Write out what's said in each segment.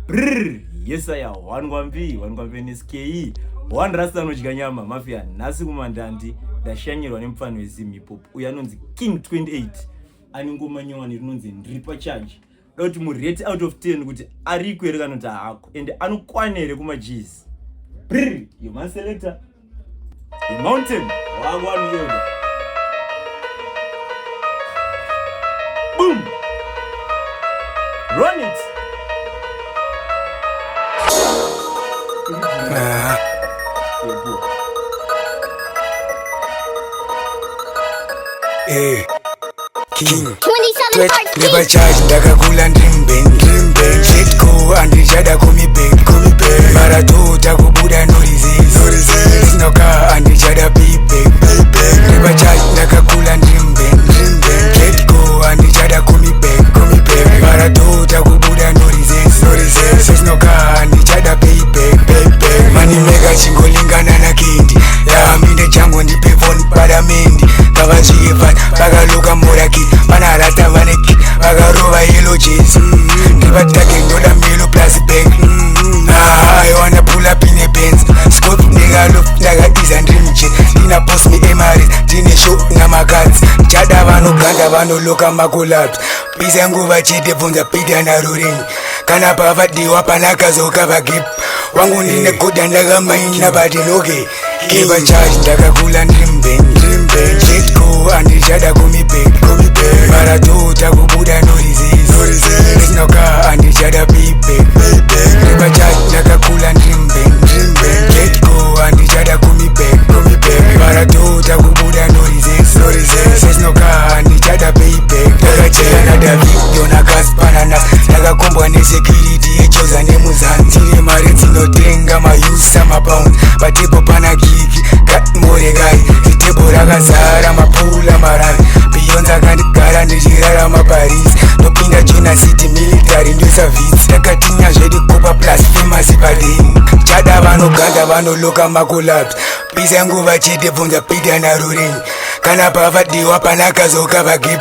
Brrr, yes I am. One SKE. One rasta nodya nyama mafia nasi kumandandi ndashanyirwa nemfano weZim hip hop uyanonzi King28 ane ngoma nyowani rinonzi Ndiripa charge. Doti mu rate out of 10 kuti ariko ere kana kuti hako and anokwanere kuma G's. Brrr, you must selector. The mountain wagwan yoga. Boom. Run it. King 27 never charge ndakakula ndrimbe shit go andishada kumibe maratota kubuda norize sinoka andishada pipe never charge ndakakula ndrimbe shit go andishada kumibe maratota kubuda norize sinoka andishada pipe mani mega chingolingana na kindi ya minde chango ndipe phone paramendi kavachiva vakaluka moraki vanarata vaneki vakarova yellow jeans ndivatake ndoda milo plus bank I wanna pull up in a Benz scope ndikalo ndakaiza ndrimche ndina post me emaris ndine show namakadzi chada vanoganda vanoloka makolabs pisa nguva chete bvunza pita narurenyi kana pavadiwa panakazoka vagip wangu ndine goda ndakamaina patinoke kiva charge ndakakula ndrimbe jetco andichada kumibe maratota kubuda norize sinoka andichada pipe kiva charge ndakakula ndrimbe jetco andichada kumibe maratota kubuda norize sinoka andichada pipe ndakachera na Davido na Kaspananas ndakakombwa nesecurity yechoza nemuzanzi tine mari dzinotenga mayusa mapound patipo pana gigi moregai zitebo rakazara mapula marani beyonce akandigara ndichirara maparis ndopinda china city military ndosavhitsi takatinya zvedikopa plus famous padeni chada vanoganda vanoloka makolabs pisa nguva chete bvunza pita narurenyi kana pavadiwa panakazoka vagip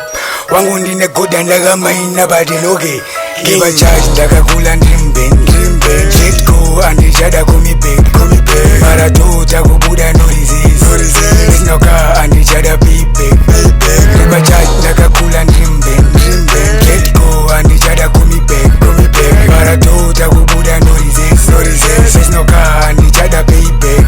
wangu ndine goda ndakamaina patinoke kiva charge ndakakula ndrimbe jetco andichada kumibe maratota kubuda norize sinoka andichada pipe kiva charge ndakakula ndrimbe jetco andichada kumibe maratota kubuda norize sinoka andichada pipe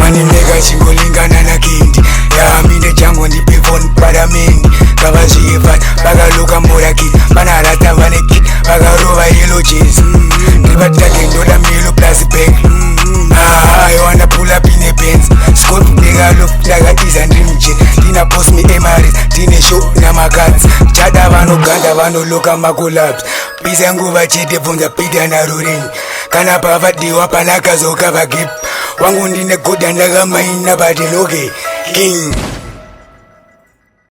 mani mega chingolingana na kindi yaaminde chango ndipe phone paramendi kavachiva vakaluka moraki vanarata vaneki vakarova yellow jeans ndivatake ndoda milo plus bank I wanna pull up in a Benz scope ndikalo ndakaiza ndrimche ndina post me emaris ndine show namakadzi chada vanoganda vanoloka makolabs pisa nguva chete bvunza pita narurenyi kana pavadiwa panakazoka vagip wangu ndine goda ndakamaina patinoke King